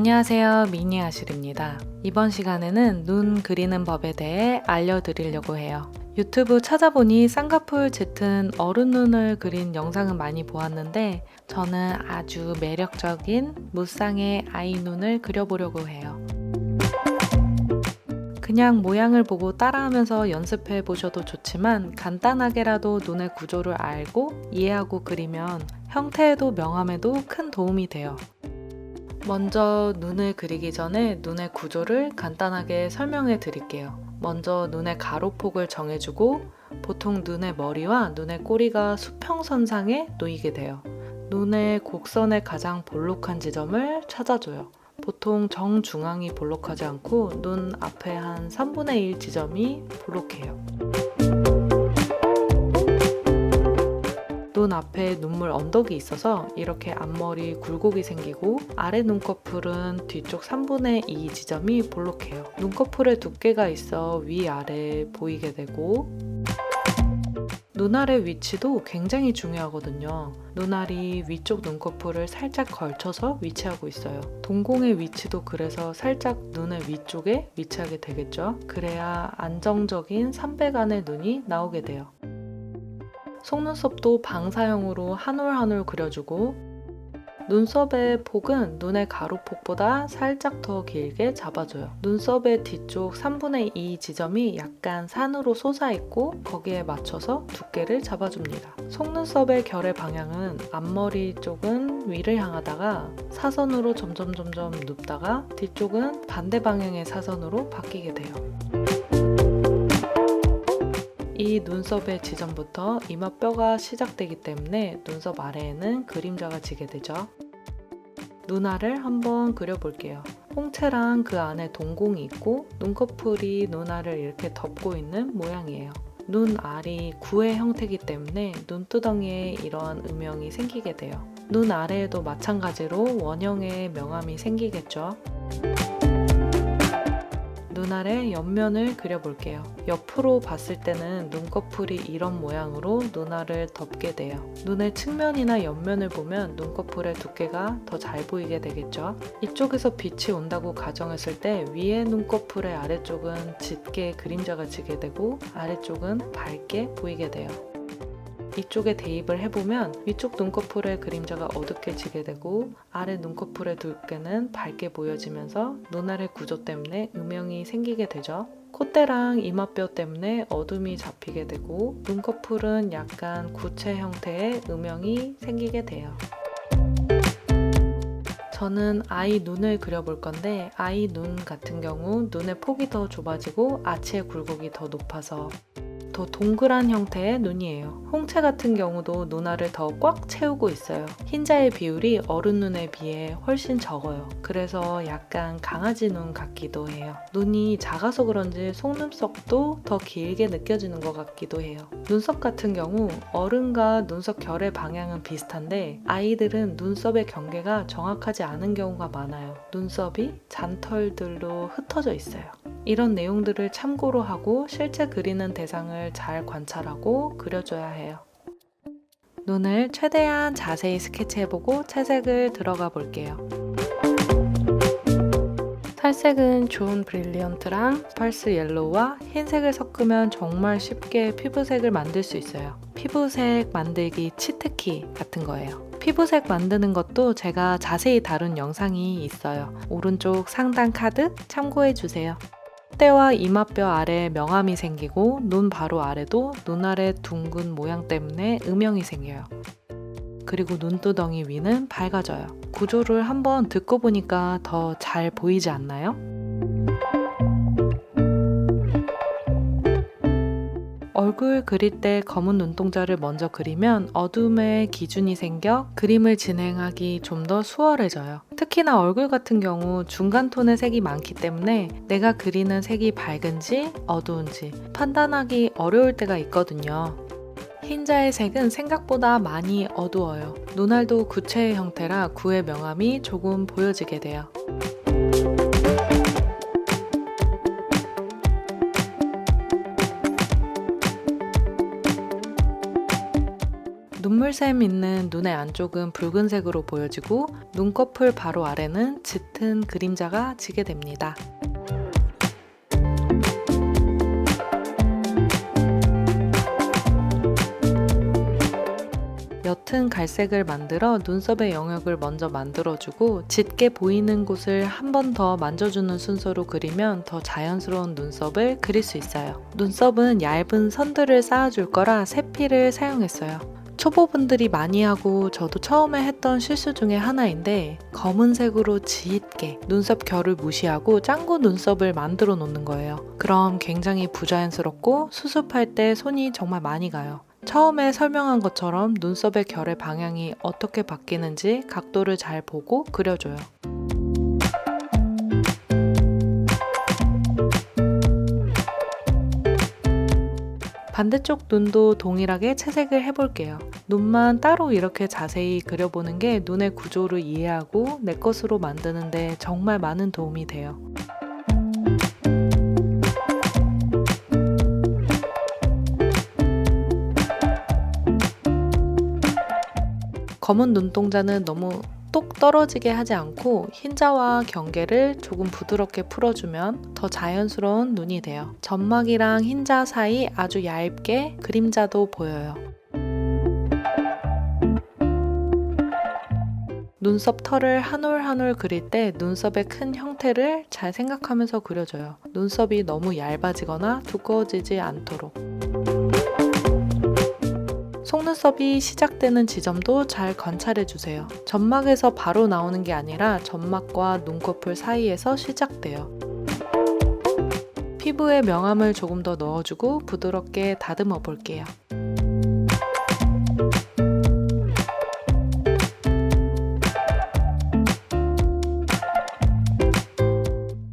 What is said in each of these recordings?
안녕하세요, 미니아실입니다. 이번 시간에는 눈 그리는 법에 대해 알려드리려고 해요. 유튜브 찾아보니 쌍꺼풀 짙은 어른 눈을 그린 영상은 많이 보았는데 저는 아주 매력적인 무쌍의 아이 눈을 그려보려고 해요. 그냥 모양을 보고 따라하면서 연습해 보셔도 좋지만 간단하게라도 눈의 구조를 알고 이해하고 그리면 형태에도 명암에도 큰 도움이 돼요. 먼저 눈을 그리기 전에 눈의 구조를 간단하게 설명해 드릴게요. 먼저 눈의 가로폭을 정해주고 보통 눈의 머리와 눈의 꼬리가 수평선상에 놓이게 돼요. 눈의 곡선의 가장 볼록한 지점을 찾아줘요. 보통 정중앙이 볼록하지 않고 눈 앞에 한 3분의 1 지점이 볼록해요. 눈 앞에 눈물 언덕이 있어서 이렇게 앞머리 굴곡이 생기고 아래 눈꺼풀은 뒤쪽 3분의 2 지점이 볼록해요. 눈꺼풀에 두께가 있어 위아래 보이게 되고 눈알의 위치도 굉장히 중요하거든요. 눈알이 위쪽 눈꺼풀을 살짝 걸쳐서 위치하고 있어요. 동공의 위치도 그래서 살짝 눈의 위쪽에 위치하게 되겠죠. 그래야 안정적인 삼백안의 눈이 나오게 돼요. 속눈썹도 방사형으로 한 올 한 올 그려주고 눈썹의 폭은 눈의 가로폭보다 살짝 더 길게 잡아줘요. 눈썹의 뒤쪽 3분의 2 지점이 약간 산으로 솟아있고 거기에 맞춰서 두께를 잡아줍니다. 속눈썹의 결의 방향은 앞머리 쪽은 위를 향하다가 사선으로 점점 눕다가 뒤쪽은 반대 방향의 사선으로 바뀌게 돼요. 이 눈썹의 지점부터 이마뼈가 시작되기 때문에 눈썹 아래에는 그림자가 지게 되죠. 눈알을 한번 그려볼게요. 홍채랑 그 안에 동공이 있고 눈꺼풀이 눈알을 이렇게 덮고 있는 모양이에요. 눈알이 구의 형태이기 때문에 눈두덩이에 이러한 음영이 생기게 돼요. 눈 아래에도 마찬가지로 원형의 명암이 생기겠죠. 눈알의 옆면을 그려볼게요. 옆으로 봤을 때는 눈꺼풀이 이런 모양으로 눈알을 덮게 돼요. 눈의 측면이나 옆면을 보면 눈꺼풀의 두께가 더 잘 보이게 되겠죠. 이쪽에서 빛이 온다고 가정했을 때 위에 눈꺼풀의 아래쪽은 짙게 그림자가 지게 되고 아래쪽은 밝게 보이게 돼요. 이쪽에 대입을 해보면 위쪽 눈꺼풀의 그림자가 어둡게 지게 되고 아래 눈꺼풀의 두께는 밝게 보여지면서 눈알의 구조 때문에 음영이 생기게 되죠. 콧대랑 이마뼈 때문에 어둠이 잡히게 되고 눈꺼풀은 약간 구체 형태의 음영이 생기게 돼요. 저는 아이 눈을 그려볼 건데 아이 눈 같은 경우 눈의 폭이 더 좁아지고 아치의 굴곡이 더 높아서 더 동그란 형태의 눈이에요. 홍채 같은 경우도 눈알을 더 꽉 채우고 있어요. 흰자의 비율이 어른 눈에 비해 훨씬 적어요. 그래서 약간 강아지 눈 같기도 해요. 눈이 작아서 그런지 속눈썹도 더 길게 느껴지는 것 같기도 해요. 눈썹 같은 경우 어른과 눈썹 결의 방향은 비슷한데 아이들은 눈썹의 경계가 정확하지 않은 경우가 많아요. 눈썹이 잔털들로 흩어져 있어요. 이런 내용들을 참고로 하고 실제 그리는 대상을 잘 관찰하고 그려줘야 해요. 눈을 최대한 자세히 스케치해보고 채색을 들어가 볼게요. 탈색은 좋은 브릴리언트랑 펄스 옐로우와 흰색을 섞으면 정말 쉽게 피부색을 만들 수 있어요. 피부색 만들기 치트키 같은 거예요. 피부색 만드는 것도 제가 자세히 다룬 영상이 있어요. 오른쪽 상단 카드 참고해주세요. 콧대와 이마뼈 아래에 명암이 생기고 눈 바로 아래도 눈알의 둥근 모양 때문에 음영이 생겨요. 그리고 눈두덩이 위는 밝아져요. 구조를 한번 듣고 보니까 더 잘 보이지 않나요? 얼굴 그릴 때 검은 눈동자를 먼저 그리면 어둠의 기준이 생겨 그림을 진행하기 좀 더 수월해져요. 특히나 얼굴 같은 경우 중간 톤의 색이 많기 때문에 내가 그리는 색이 밝은지 어두운지 판단하기 어려울 때가 있거든요. 흰자의 색은 생각보다 많이 어두워요. 눈알도 구체의 형태라 구의 명암이 조금 보여지게 돼요. 눈물샘 있는 눈의 안쪽은 붉은색으로 보여지고 눈꺼풀 바로 아래는 짙은 그림자가 지게 됩니다. 옅은 갈색을 만들어 눈썹의 영역을 먼저 만들어주고 짙게 보이는 곳을 한 번 더 만져주는 순서로 그리면 더 자연스러운 눈썹을 그릴 수 있어요. 눈썹은 얇은 선들을 쌓아줄 거라 세필을 사용했어요. 초보분들이 많이 하고 저도 처음에 했던 실수 중에 하나인데 검은색으로 짙게 눈썹 결을 무시하고 짱구 눈썹을 만들어 놓는 거예요. 그럼 굉장히 부자연스럽고 수습할 때 손이 정말 많이 가요. 처음에 설명한 것처럼 눈썹의 결의 방향이 어떻게 바뀌는지 각도를 잘 보고 그려줘요. 반대쪽 눈도 동일하게 채색을 해볼게요. 눈만 따로 이렇게 자세히 그려보는 게 눈의 구조를 이해하고 내 것으로 만드는데 정말 많은 도움이 돼요. 검은 눈동자는 너무 똑 떨어지게 하지 않고 흰자와 경계를 조금 부드럽게 풀어주면 더 자연스러운 눈이 돼요. 점막이랑 흰자 사이 아주 얇게 그림자도 보여요. 눈썹 털을 한 올 한 올 그릴 때 눈썹의 큰 형태를 잘 생각하면서 그려줘요. 눈썹이 너무 얇아지거나 두꺼워지지 않도록. 속눈썹이 시작되는 지점도 잘 관찰해주세요. 점막에서 바로 나오는 게 아니라 점막과 눈꺼풀 사이에서 시작돼요. 피부에 명암을 조금 더 넣어주고 부드럽게 다듬어 볼게요.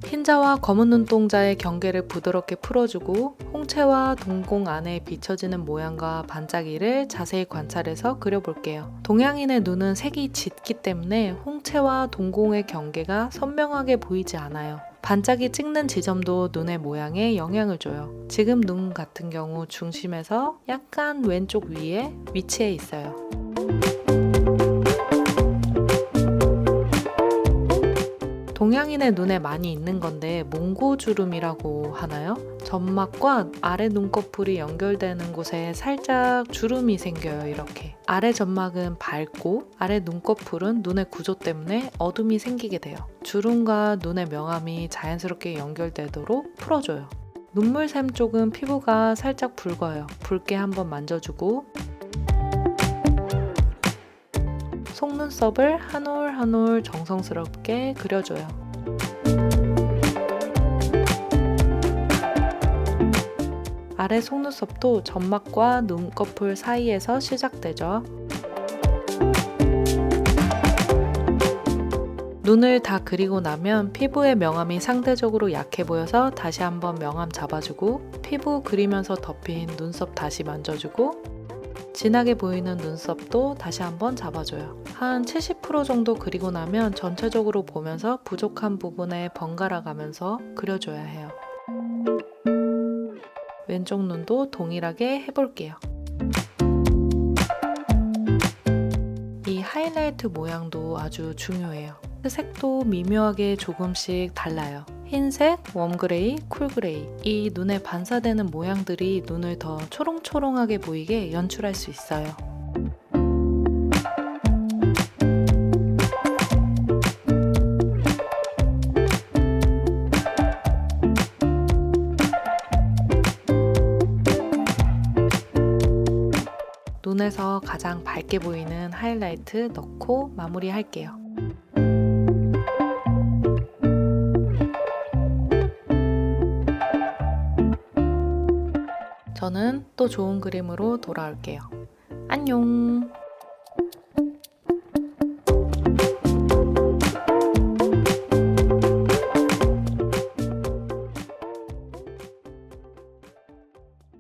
흰자와 검은 눈동자의 경계를 부드럽게 풀어주고 홍채와 동공 안에 비춰지는 모양과 반짝이를 자세히 관찰해서 그려볼게요. 동양인의 눈은 색이 짙기 때문에 홍채와 동공의 경계가 선명하게 보이지 않아요. 반짝이 찍는 지점도 눈의 모양에 영향을 줘요. 지금 눈 같은 경우 중심에서 약간 왼쪽 위에 위치해 있어요. 동양인의 눈에 많이 있는 건데 몽고주름이라고 하나요? 점막과 아래 눈꺼풀이 연결되는 곳에 살짝 주름이 생겨요. 이렇게 아래 점막은 밝고 아래 눈꺼풀은 눈의 구조 때문에 어둠이 생기게 돼요. 주름과 눈의 명암이 자연스럽게 연결되도록 풀어줘요. 눈물샘 쪽은 피부가 살짝 붉어요. 붉게 한번 만져주고 속눈썹을 한 올 한 올 정성스럽게 그려줘요. 아래 속눈썹도 점막과 눈꺼풀 사이에서 시작되죠. 눈을 다 그리고 나면 피부의 명암이 상대적으로 약해 보여서 다시 한번 명암 잡아주고 피부 그리면서 덮인 눈썹 다시 만져주고 진하게 보이는 눈썹도 다시 한번 잡아줘요. 한 70% 정도 그리고 나면 전체적으로 보면서 부족한 부분에 번갈아 가면서 그려줘야 해요. 왼쪽 눈도 동일하게 해볼게요. 이 하이라이트 모양도 아주 중요해요. 색도 미묘하게 조금씩 달라요. 흰색, 웜그레이, 쿨그레이. 이 눈에 반사되는 모양들이 눈을 더 초롱초롱하게 보이게 연출할 수 있어요. 눈에서 가장 밝게 보이는 하이라이트 넣고 마무리할게요. 저는 또 좋은 그림으로 돌아올게요. 안녕!